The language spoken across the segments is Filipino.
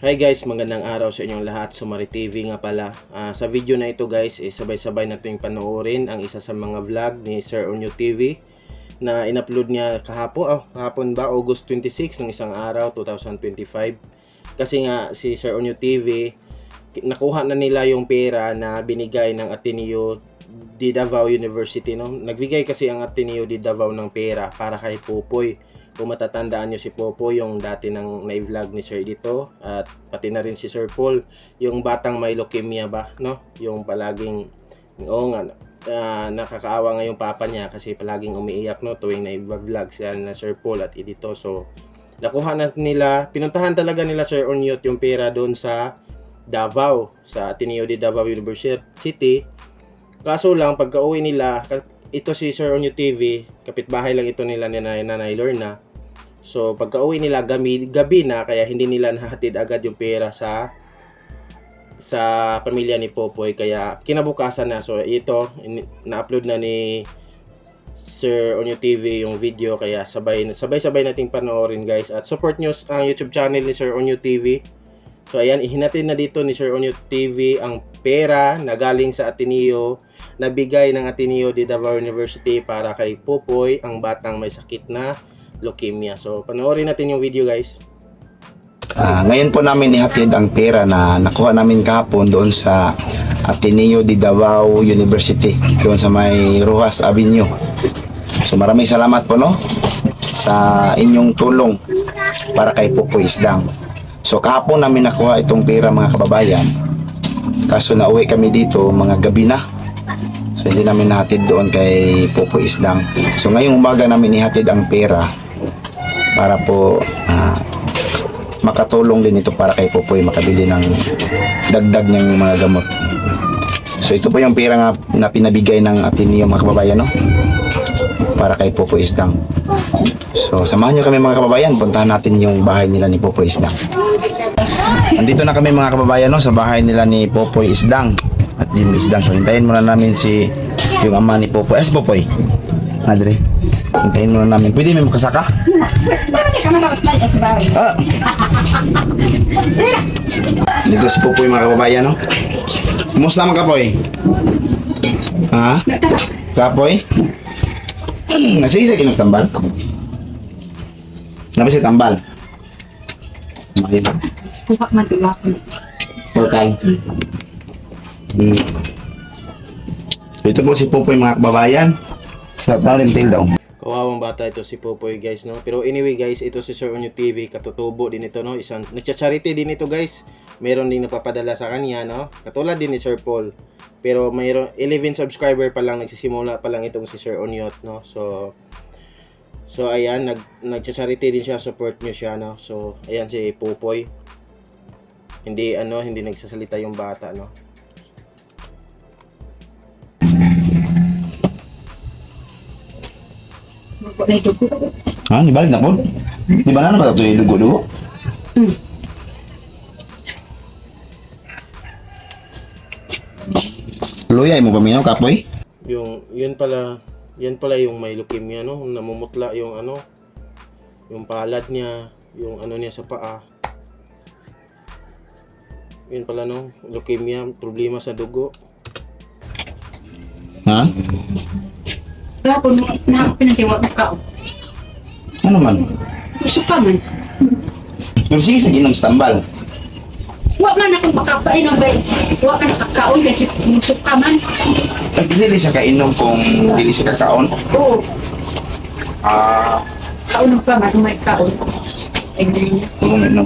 Hi guys, magandang araw sa inyong lahat. Sumari TV nga pala. Sa video na ito guys, sabay-sabay nating panoorin ang isa sa mga vlog ni Sir Onyo TV na in-upload niya kahapon ba, August 26 ng isang araw, 2025. Kasi nga si Sir Onyo TV, nakuha na nila yung pera na binigay ng Ateneo de Davao University. No? Nagbigay kasi ang Ateneo de Davao ng pera para kay Popoy. Kung matatandaan nyo si Popo, yung dati nang na-vlog ni Sir dito, at pati na rin si Sir Paul, yung batang may leukemia ba, no? Yung palaging, nakakaawa nga yung papa niya kasi palaging umiiyak, no? Tuwing na-vlog siya na Sir Paul at Edito. So, nakuha na nila, pinuntahan talaga nila Sir Onyot yung pera doon sa Davao, sa Ateneo de Davao University. Kaso lang, pagka uwi nila, ito si Sir Onyo TV, kapitbahay lang ito nila ni Nanay Lorna. So pagka uwi nila gabi na, kaya hindi nila nahatid agad yung pera sa pamilya ni Popoy, kaya kinabukasan na. So ito na-upload na ni Sir Onyo TV yung video, kaya sabay-sabay nating panoorin guys, at support nyo ang YouTube channel ni Sir Onyo TV. So ayan, ihinatid na dito ni Sir Onyo TV ang pera na galing sa Ateneo, nabigay ng Ateneo de Davao University para kay Popoy, ang batang may sakit na leukemia. So panoorin natin yung video guys. Ngayon po namin ihatid ang pera na nakuha namin kahapon doon sa Ateneo de Davao University, doon sa may Rojas Avenue. So maraming salamat po sa inyong tulong para kay Popoy Isdang. So kahapon namin nakuha itong pera mga kababayan, kaso nauwi kami dito mga gabi na. So hindi namin nahatid doon kay Popoy Isdang. So ngayong umaga namin ihatid ang pera para po makatulong din ito para kay Popoy makabili ng dagdag niyang mga gamot. So ito po yung pera nga na pinabigay ng Ateneo mga kababayan, para kay Popoy Isdang. So samahan nyo kami mga kababayan, puntahan natin yung bahay nila ni Popoy Isdang. Andito na kami mga kababayan sa bahay nila ni Popoy Isdang at Jimmy Isdang. So hintayin muna namin yung ama ni Popoy. Popoy, Andre, hintayin muna namin. Pwede may makasaka? Dito si Popoy mga kababayan, Kumusta mga kapoy? Kapoy? Nasisig inong tambal? Napasig tambal? Tupak man tigapon. Okay. Ito po si Popoy mga kababayan. Sa talim daw. Kawawang bata ito si Popoy guys, no? Pero anyway guys, ito si Sir Onyo TV, katutubo din ito, no? Isang nagcha-charity din ito guys. Meron din napapadala sa kanya, no? Katulad din ni Sir Paul. Pero mayroon 11 subscriber pa lang, nagsisimula pa lang itong si Sir Onyot, no? So ayan, nagcha-charity din siya, support niyo siya, no? So ayan si Popoy. Hindi nagsasalita yung bata, no? Nibalik na po? Di ba na ba ito yung dugo-dugo? Luya mo pa minaw, kapoy? Yan pala yung may leukemia, no? Namumutla yung yung palad niya, yung niya sa paa. Yun pala, no? Leukemia, problema sa dugo. Ha? Gapon mo nakapinasiwa mo ka. Ano man? Suka man. Pero sige sa ginong tambal. Wa man akong makapainom kay wa ka nakakaon kasi suka man. Pag dili sa kainom kung dili sa kakaon? Oo. Kaon pa man may kaon.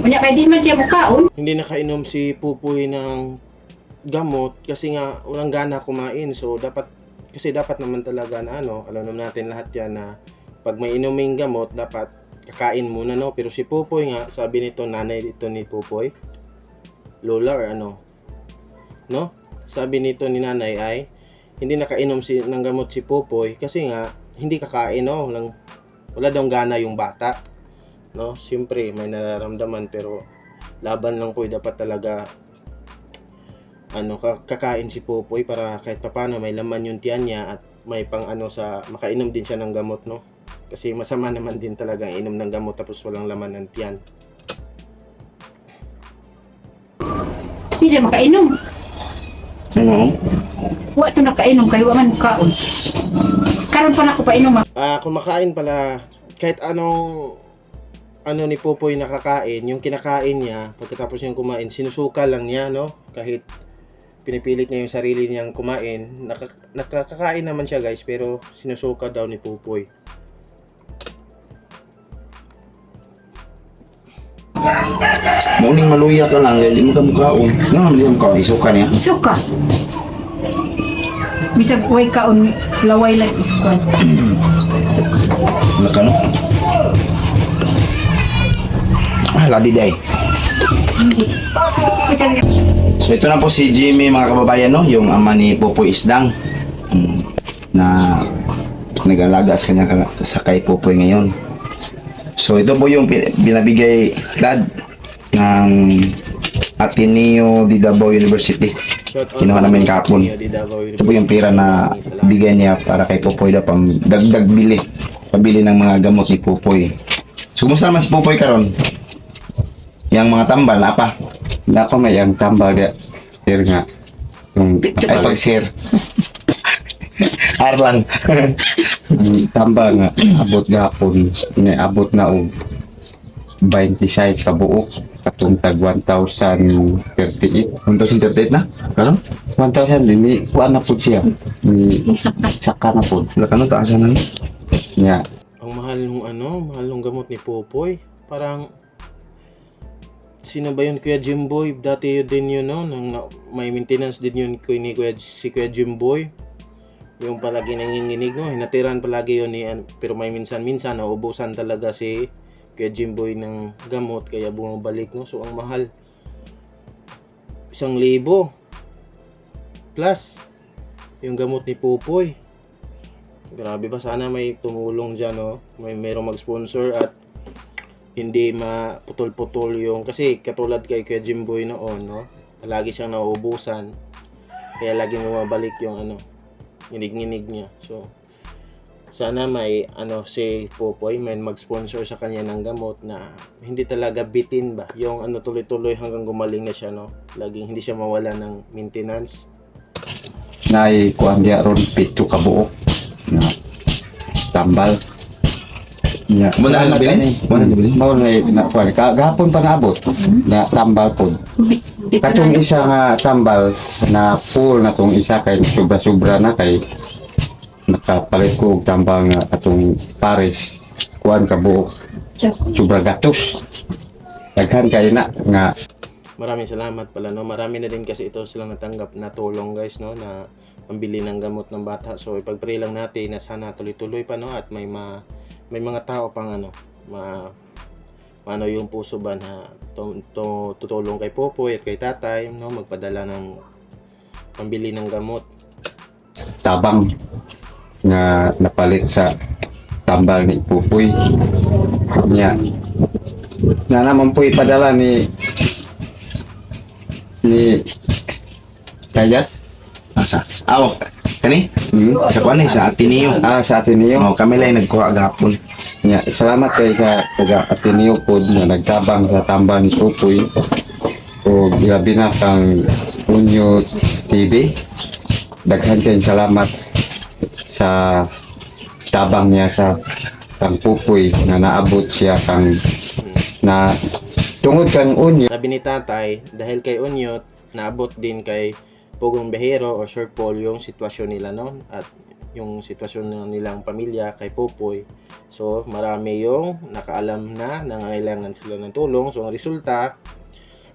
Kanya kay di man siya mukaon. Hindi nakainom si Pupoy ng gamot kasi nga walang gana kumain. So dapat naman talaga na alam natin lahat yan na pag may inuming gamot dapat kakain muna, no? Pero si Pupoy nga, sabi nito nanay dito ni Pupoy, lola or no? Sabi nito ni nanay ay hindi nakainom ng gamot si Pupoy kasi nga hindi kakain, no? Wala daw gana yung bata, no? Siyempre may nararamdaman pero laban lang po, dapat talaga kakain si Popoy para kahit papaano may laman yung tiyan niya at may makainom din siya ng gamot, no? Kasi masama naman din talaga inom ng gamot tapos walang laman ng tiyan. Hindi siya makainom. Ano? Wa to nakainom kay wa man kaon. Karon pa na ko painom. Kumakain pala kahit anong ano ni Popoy nakakain, yung kinakain niya, pagkatapos niyang kumain, sinusuka lang niya, no? Kahit pinipilit niya yung sarili niyang kumain, nakakakain naman siya guys, pero sinusuka daw ni Popoy. Muling maluya ka lang, hindi mo ka mukhaon. Ano naman yung mukhaon? Isuka niya. Suka. Bisag way kaon laway lang kuan. Ano ka no? Ladi day. So ito na po si Jimmy mga kababayan, no? Yung ama ni Popoy Isdang. Na nag-alaga sa kanya sa kay Popoy ngayon. So ito po yung binabigay lad ng Ateneo de Davao University. Kinuha namin kahapon. Ito po yung pera na bigay niya para kay Popoy daw pang dagdag bili. Pabili ng mga gamot ni Popoy. So kumusta naman si Popoy karon? Yang mga tambal apa? Na ko may ang tambal dia. Sir nga. Yung Ay pag-share. Arlang. ang tambal nga abot gapon ni abot na og 26 ka buok katong tag 1,038. 1,038 na? Kano? 1,000 din mi kuan na pud siya. Ni Isak ka. saka na pud Sila kano taasan na ni? nya. Ang mahal nung gamot ni Popoy. Parang sino ba yun, Kuya Jimboy? Dati yun din yun, no? May maintenance din yun si Kuya Jimboy. Yung palagi nanginginig, no? Hinatiran palagi yun pero may minsan-minsan nauubusan talaga si Kuya Jimboy ng gamot kaya bumabalik, no? So ang mahal 1,000 plus yung gamot ni Popoy. Grabe ba, sana may tumulong dyan, no? Mayroong mag-sponsor at hindi maputol-putol yung, kasi katulad kay Kuya Jimboy noon, no? Lagi siyang nauubusan kaya lagi bumabalik yung nginig-nginig niya. So sana may si Popoy may mag-sponsor sa kanya ng gamot na hindi talaga bitin ba yung tuloy-tuloy hanggang gumaling na siya, no? Laging hindi siya mawala ng maintenance. Nay kuan dia ron pito ka buok. Na tambal. Nya. Muna na bili. Muna na bili. Mao na kuan gahapon pa naabot. Na tambal pud. Katong isa nga tambal na full na tong isa kay sobra-sobra na kay nakapalit ko og tambal nga atong Paris kuan ka buok sobra gatos. Daghan kay na nga Maraming salamat pala, no? Marami na din kasi ito silang natanggap na tulong, guys, no? Na pambili ng gamot ng bata. So ipag-pray lang natin na sana tuloy-tuloy pa, no? At may mga tao pang yung puso ba na tutulong kay Popoy at kay tatay, no? Magpadala ng pambili ng gamot. tabang nga napalit sa tambal ni Popoy. Nya. Na naman po ipadala ni Kayat. Asa? Aw, kani? Sa kuan ni sa Ateneo. Sa Ateneo. Oh, kami lang nagkuha gahapon. Nya, salamat kay sa taga Ateneo pod nga nagtabang sa tambal ni Popoy. O grabe na kang Unyo TV. Daghan kayong salamat sa tabang niya sa kang Popoy nga naabot siya kang na tungod kang Unyo. Sabi ni tatay, dahil kay Unyot, naabot din kay Pugong Behero o Sir Paul yung sitwasyon nila noon at yung sitwasyon ng nilang pamilya kay Popoy. So marami yung nakaalam na nangangailangan sila ng tulong. So ang resulta,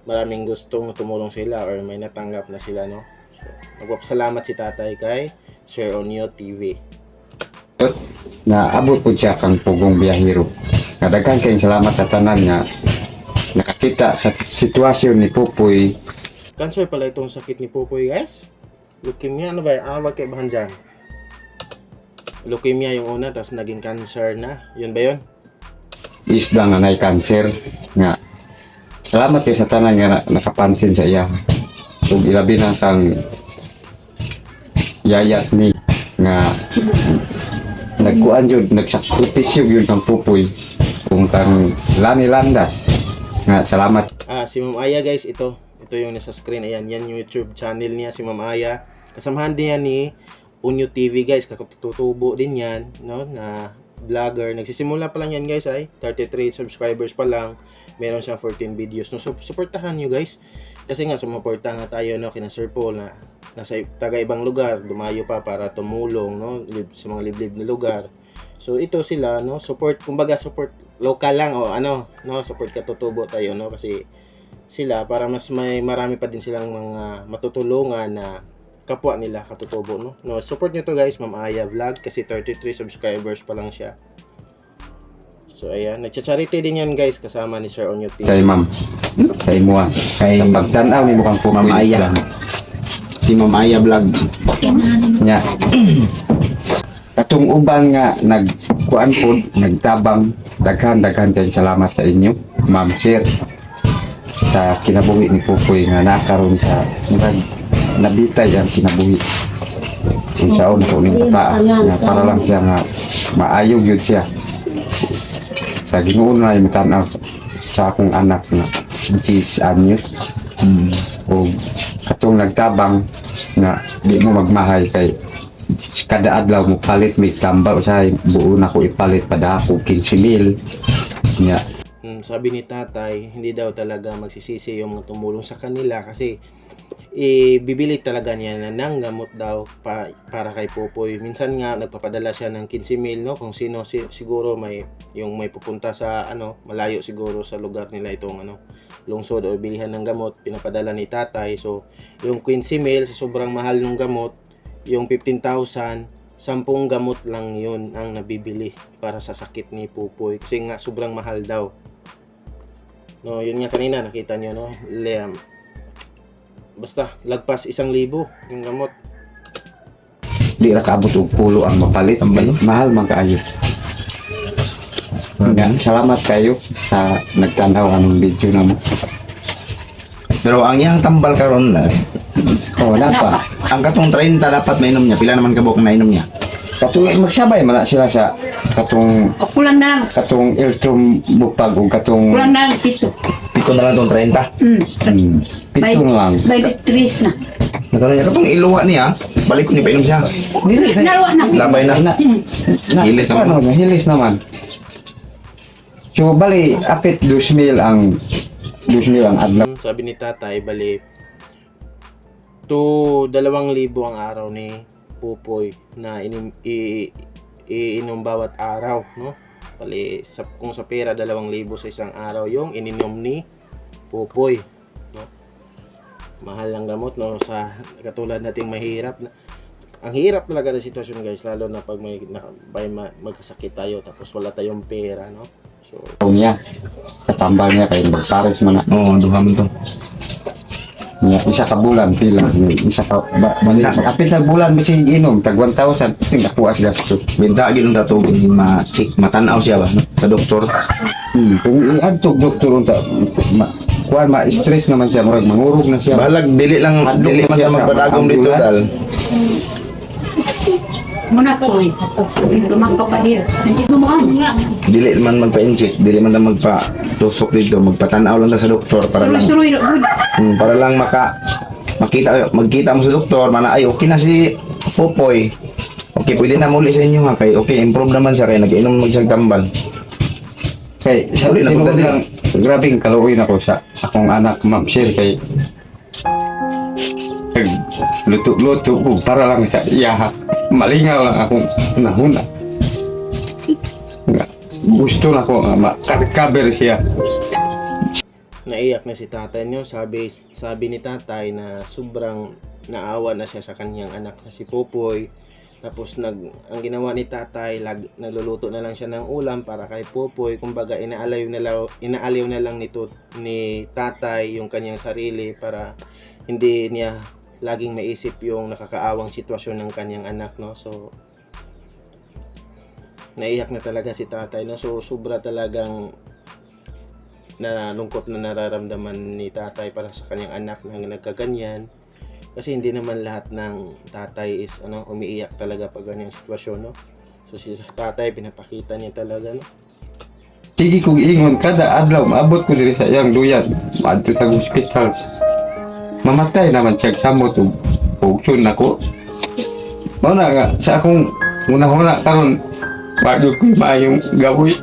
maraming gustong tumulong sila or may natanggap na sila, no? So nagpapasalamat si tatay kay Sir Onyo TV. Na abot po siya kang Pugong Biyahero. Kadaghan kayong salamat sa tanan nga nakakita sa sitwasyon ni Popoy. Cancer pala itong sakit ni Popoy, guys. Leukemia, ano ba? Ano ba kay bahan dyan? Leukemia yung una, tapos naging cancer na. Yun ba yun? Isda nga nay cancer nga. Salamat kay sa tanan nga nakapansin sa iya. Ug ilabi na kang yayat ni nga nagkuan jud nagsakripisyo yun kang Popoy kung kang Lani Landas nga salamat. Si Ma'am Aya, guys, ito Ito yung nasa screen. Ayan, yan yung YouTube channel niya, si Ma'am Aya. Kasamahan din yan ni Unyo TV guys. Katutubo din yan, no? Na vlogger. Nagsisimula pa lang yan guys ay 33 subscribers pa lang. Meron siyang 14 videos. No, so, supportahan nyo guys. Kasi nga sumuporta nga tayo, no, kina Sir Paul na nasa taga ibang lugar, dumayo pa para tumulong, no, sa mga liblib na lugar. So ito sila, no, support, kumbaga support local lang o ano, no, support katutubo tayo, no, kasi sila para mas marami pa din silang mga matutulungan na kapwa nila katutubo, no. No, support niyo to guys, Ma'am Aya Vlog, kasi 33 subscribers pa lang siya. So ayan, nagcha-charity din yan guys, kasama ni Sir Onyo TV. Kay ma'am. Kay mo. Kay Sa pagtanaw ni mukhang Ma'am Aya. Si Ma'am Aya Vlog. Nya. Katong uban nga nagkuan pod, nagtabang, daghan kay salamat sa inyo, Ma'am Sir. Sa kinabuhi ni Pupoy nga nakaroon sa nabitay ang kinabuhi. Kung saon po ni bata nga para lang siya nga maayog yun siya. Sa Ginoo na yung tanaw sa akong anak na 6 anyos. O katong nagtabang na di mo magmahay kay kada adlaw mo palit may tambal sa buo na ko ipalit pada ako 15,000 nya. Sabi ni tatay, hindi daw talaga magsisisi yung mga tumulong sa kanila kasi bibili talaga niya ng gamot daw para kay Pupoy. Minsan nga nagpapadala siya ng 15,000, no, kung sino siguro may pupunta sa ano malayo siguro sa lugar nila itong ano lungsod o bilihan ng gamot, pinapadala ni tatay. So yung 15,000 sa sobrang mahal ng gamot, yung 15,000, 10 gamot lang yun ang nabibili para sa sakit ni Pupoy kasi nga sobrang mahal daw. No, yun nga kanina nakita niyo, no, Liam. Basta lagpas 1,000 yung gamot. Di ra kaabot og pulo ang mapalit. Mahal man kaayo. Nga, salamat kayo sa nagtanaw ang video namo. Pero ang iyang tambal karon na, Oh, napa. ang katong 30 dapat mainom niya. Pila naman kabok na inom niya? Katong magsabay man na sila sa katong O kulang na lang. Eltrom bupag o katong Kulang na lang 7. Pito na lang tong 30. pito lang. By the trees na. Nakaroon niya katong iluwa niya. Balik ko niya painom siya. Naluwa na. Labay na. Hilis naman. Ano, hilis naman. So bali apit 2,000 ang adlaw. Sabi ni tatay, bali to 2,000 ang araw ni Pupoy na iinom bawat araw, no? Bali kung sa pera 2,000 sa isang araw yung ininom ni Pupoy, no? Mahal ang gamot, no, sa katulad nating mahirap na. Ang hirap talaga ng sitwasyon guys, lalo na pag magkasakit tayo tapos wala tayong pera, no? So Niya katambal niya kay magpares man na. Oo, duhamin to. Niya isa ka bulan pila, isa ka bali apit na bulan bisig inom tag 1,000 tingnan ko as gasto. Binta gid ta to ma-check, matanaw siya ba, no? Sa doktor. Kung iadtog doktor unta kuan ma-stress naman siya, murag mangurog na siya. Balag dili man ta magpadagom dito dal. Muna po. Lumangkaw pa dito. Hindi mo nga. Dili man magpa-inject, dili man ta magpa-tusok dito, magpatanaw lang ta sa doktor para lang Suruy na good. para lang magkita mo sa doktor, mana ay okay na si Pupoy. Okay, pwede na muli sa inyo ha, kay okay, improve naman siya kay nag-inom magsagtambal. Kay sa Uli na punta din. grabing kaluoy na ko sa akong anak Ma'am Sir kay luto-luto ko para lang sa iya. Malingaw lang akong nahuna. Nga, gusto na ko nga makarecover siya. naiyak na si tatay niyo. Sabi ni tatay na sobrang naawa na siya sa kanyang anak na si Pupoy. Tapos ang ginawa ni tatay, nagluluto na lang siya ng ulam para kay Pupoy. Kumbaga inaaliw na lang nito ni tatay yung kanyang sarili para hindi niya laging maisip yung nakakaawang sitwasyon ng kanyang anak, no. So naiyak na talaga si tatay, no. So sobra talagang nalungkot na nararamdaman ni tatay para sa kanyang anak na nagkaganyan. Kasi hindi naman lahat ng tatay is umiiyak talaga pag ganyang sitwasyon, no. So si tatay pinapakita niya talaga, no. Sige kong ingon kada adlaw maabot ko diri sa iyang duyan. Maadto sa hospital. mamatay naman siya sa mo to pugsun ako. Mao na nga sa akong una-una karon bago ko maayong gawi.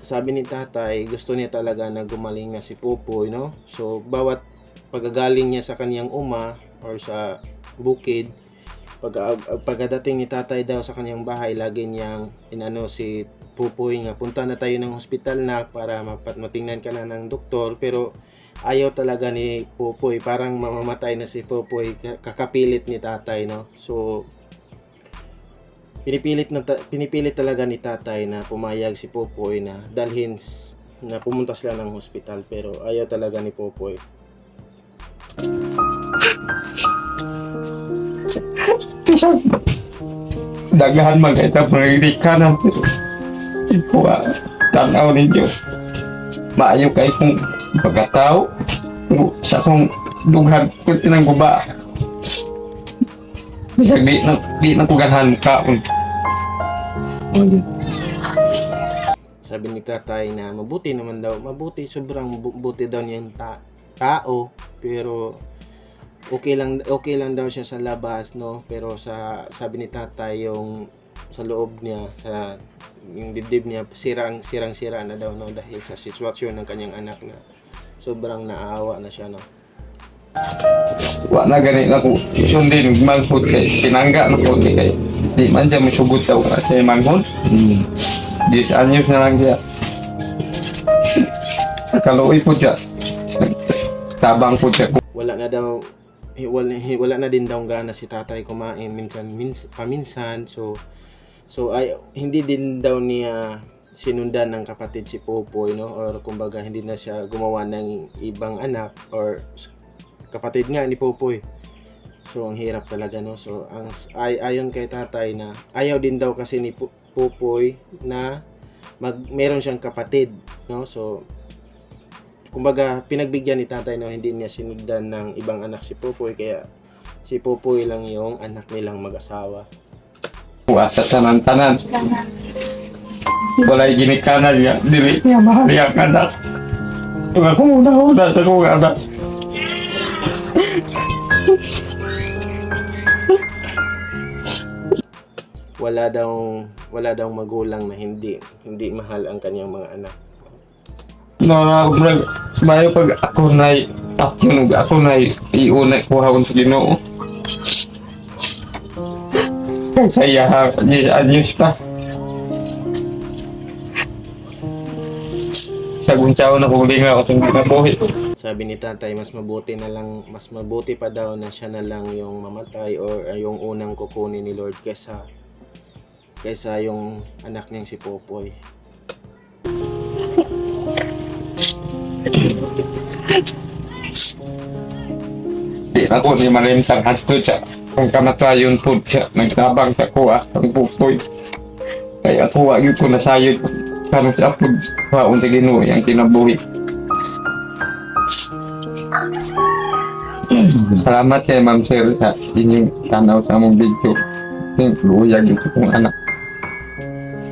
Sabi ni tatay, gusto niya talaga na gumaling nga si Pupoy, no? So, bawat pagagaling niya sa kaniyang uma or sa bukid, pagdating ni tatay daw sa kaniyang bahay, lagi niyang inano si Pupoy nga, punta na tayo ng hospital na para matingnan ka na ng doktor, pero ayaw talaga ni Pupoy, parang mamamatay na si Pupoy, kakapilit ni tatay, no? So, pinipilit talaga ni tatay na pumayag si Pupoy na dalhin na pumunta sila ng hospital, pero ayaw talaga ni Pupoy. Dagahan magkita pangirikan na ikuha tanaw ninyo maayo kay kung pagkatao sa akong dughan kung tinang guba bisag di na ko ganahan kaon. Sabi ni tatay na mabuti naman daw, sobrang buti daw niya yung tao, pero okay lang daw siya sa labas, no? Pero sabi ni tatay yung sa loob niya, sa yung dibdib niya sirang-sira na daw, no, dahil sa sitwasyon ng kanyang anak na sobrang naaawa na siya, no. Wa na gani na ko sundin manghod kay sinangga na ko kay di man siya masugot daw kasi manghod. 10 anyos na lang siya. Kaluoy po siya. Tabang po siya. Wala na din daw gana si tatay kumain paminsan, so ay hindi din daw niya sinundan ng kapatid si Pupoy, no, or kumbaga hindi na siya gumawa ng ibang anak or kapatid nga ni Pupoy. So ang hirap talaga, no. So ayon kay tatay na ayaw din daw kasi ni Pupoy na meron siyang kapatid, no. So kumbaga pinagbigyan ni tatay na hindi niya sinundan ng ibang anak si Pupoy, kaya si Pupoy lang yung anak nilang mag-asawa. Wa sa tanan-tanan. Walay ginikanan niya, dili niya mahali ang anak. Kung ako una sa kong anak. Wala daw magulang na hindi mahal ang kanyang mga anak. Mayo pag ako na'y action, ako na'y iunay kuhaon sa Ginoo. Kaya saya ha, 10 anyos pa. Sa gunsaw na kung lingaw at hindi na buhi. Sabi ni tatay, mas mabuti pa daw na siya na lang yung mamatay or yung unang kukunin ni Lord kaysa yung anak niyang si Pupoy. Di ako ni malintang hasto siya. Kung kamatayon po siya, nagtabang sa kuha, ang Pupoy. Kaya ako wag ko nasayod. Kano siya po, waon sa Ginoo yung kinabuhi. Salamat kay Ma'am Sir sa inyong tanaw sa among video. Luyag ito kong anak.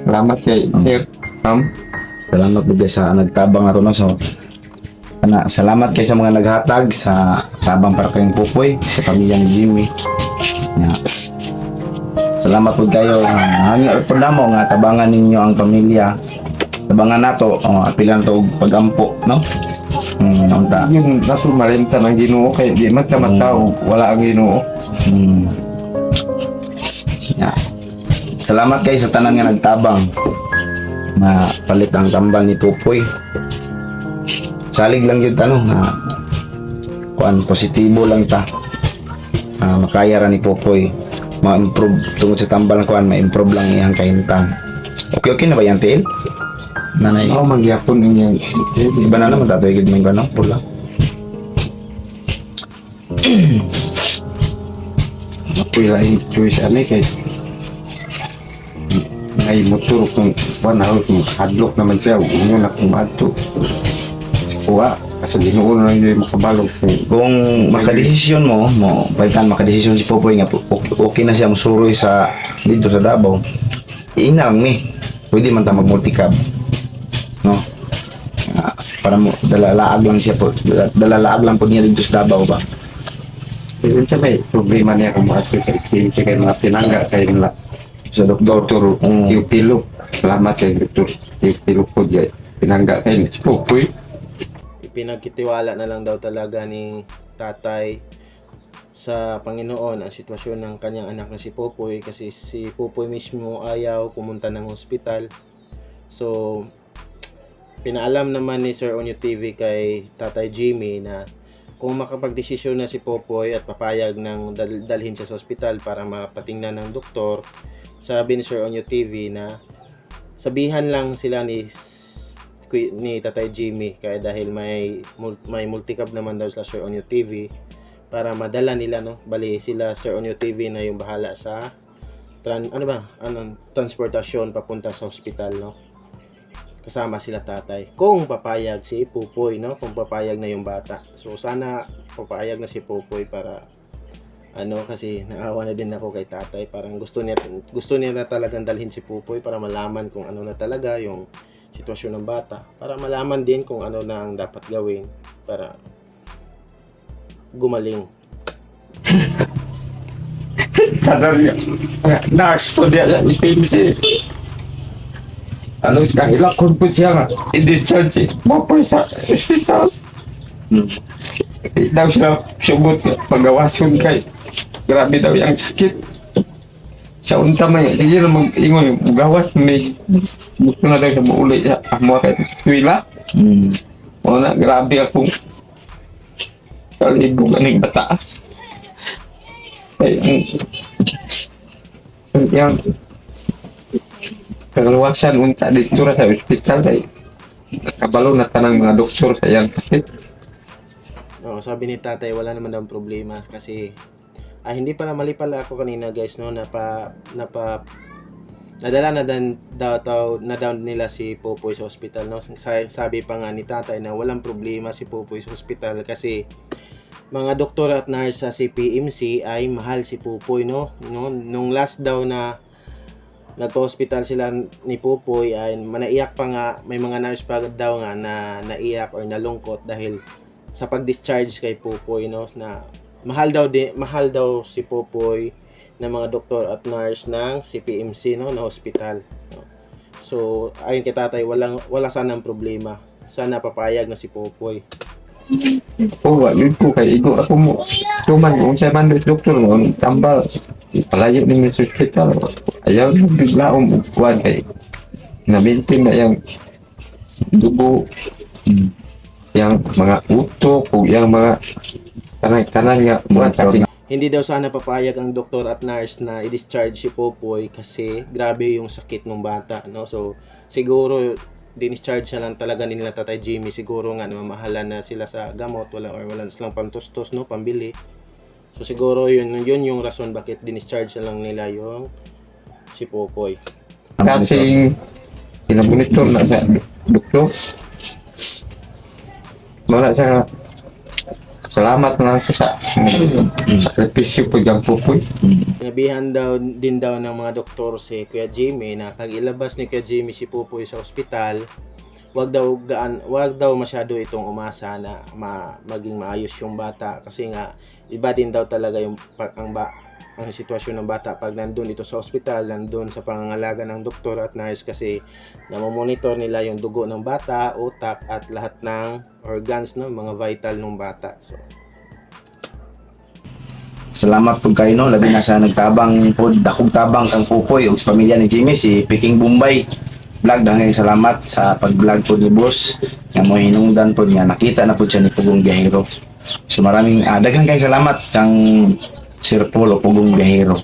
Salamat kay Sir, Ma'am. Salamat po guys sa nagtabang na to, no. So salamat kay sa mga naghatag sa tabang para kayong Pupoy sa pamilyang Jimmy. Salamat po kayo. Po na mo nga tabangan ninyo ang pamilya. Tabangan nato, apilan to pagampo, no? Naunta. Yung nasumalinta ng Ginoo kay di man ka matao, wala ang Ginoo. Salamat kay sa tanan nga nagtabang na palit ang tambal ni Pupoy. Salig lang yun tanong na positibo lang ta. Makaya ra ni Pupoy ma-improve tungod sa tambal ng ma-improve lang iyang kahintang. Okay na ba yan, Til? Nanay. Ako magyapon niya. Iba na naman tatay gid may gano pula. Apoy lain choice ani kay ay motor kung panahon kung hadlok naman siya uno na kung adto. Kuha kasi Ginoo na lang yung makabalog. Kung makadesisyon mo palitan makadesisyon si Pupoy nga okay na siya musuroy sa dito sa Davao. Ina lang ni. Pwede man ta mag-multicab. No? Para mo dalalaag lang siya po. Dalalaag lang po niya dito sa Davao ba. Yun siya may problema niya kung mga kay mga pinangga kay nila Sa doktor. Dr. Teopilo. Salamat kay Dr. Teopilo po dyan. Pinangga kay ni Pupoy. Ipinagkitiwala na lang daw talaga ni tatay sa Panginoon ang sitwasyon ng kanyang anak na si Popoy, kasi si Popoy mismo ayaw pumunta ng hospital. So pinaalam naman ni Sir Onyo TV kay Tatay Jimmy na kung makapagdesisyon na si Popoy at papayag ng dalhin siya sa hospital para mapatingnan ng doktor, sabi ni Sir Onyo TV na sabihan lang sila ni Tatay Jimmy, kaya dahil may multicab naman daw sa Sir Onyo TV, para madala nila, no, bali sila Sir Onyo TV na yung bahala sa transportasyon papunta sa hospital, no, kasama sila tatay, kung papayag si Pupoy, no, kung papayag na yung bata. So sana papayag na si Pupoy para kasi naawa na din ako kay tatay, parang gusto niya na talagang dalhin si Pupoy para malaman kung ano na talaga yung sitwasyon ng bata, para malaman din kung ano na ang dapat gawin para gumaling. Kadang nurse po dia sa PMC. Ano kahilakon po siya nga. I-discharge Mapoy sa hospital. Daw siya subot pagawason kay. Grabe daw yung sakit. Sa unta may sige na mag-ingon gawas may gusto na daw siya mauli sa amo kay Twila. Wala grabe akong kalibog aning bata. Ay, yang kagawasan unta dito sa ospital ay kabalo na tanang mga doktor sa iyang sakit. Sabi ni tatay wala naman daw problema kasi hindi pala, mali pala ako kanina guys, no, nadala na daw nila si Popoy sa ospital, no. Sabi pa nga ni tatay na walang problema si Popoy sa ospital kasi mga doktor at nurse sa CPMC ay mahal si Popoy, no. Nung last daw na nagpa-hospital sila ni Popoy ay manaiyak pa nga, may mga nurse pa daw nga na naiyak or nalungkot dahil sa pag-discharge kay Popoy, no, na mahal daw si Popoy ng mga doktor at nurse ng CPMC, no, na hospital, no. So ayon kay tatay wala sanang problema, sana papayag na si Popoy. Yun po kay igo ako mo. Tuman kung siya man doktor mo, tambal. Palayo ni sa hospital. Ayaw na bigla umukuan kay namintin na yung dugo, yung mga utok, o yung mga kanan nga buwan kasi Hindi daw sana papayag ang doktor at nurse na i-discharge si Popoy kasi grabe yung sakit ng bata, no. So siguro discharge na lang talaga nila Tatay Jimmy, siguro nga namamahalan na sila sa gamot, wala silang pantustos, no, pambili. So siguro yun yung rason bakit discharge na lang nila yung si Popoy. kasing pinabunitor na sa doktor. Wala siya salamat na lang sa sakripisyo po dyan Popoy. Sinabihan din daw ng mga doktor si Kuya Jimmy na pag ilabas ni Kuya Jimmy si Popoy sa ospital, wag daw masyado itong umasa na maging maayos yung bata, kasi nga iba din daw talaga ang sitwasyon ng bata pag nandun ito sa ospital, nandun sa pangangalaga ng doktor at nurse, kasi namomonitor nila yung dugo ng bata, utak at lahat ng organs, no, mga vital ng bata. So Salamat po kayo, no, labi na sa nagtabang po, dakong tabang kang Popoy ug sa pamilya ni Jimmy, si Peking Bombay vlog. Dahil salamat sa pag-vlog po ni boss nga mo hinungdan po niya, nakita na po siya ni Pugong Biyahero. So maraming daghang kay salamat kang Sir Polo Pugong Biyahero.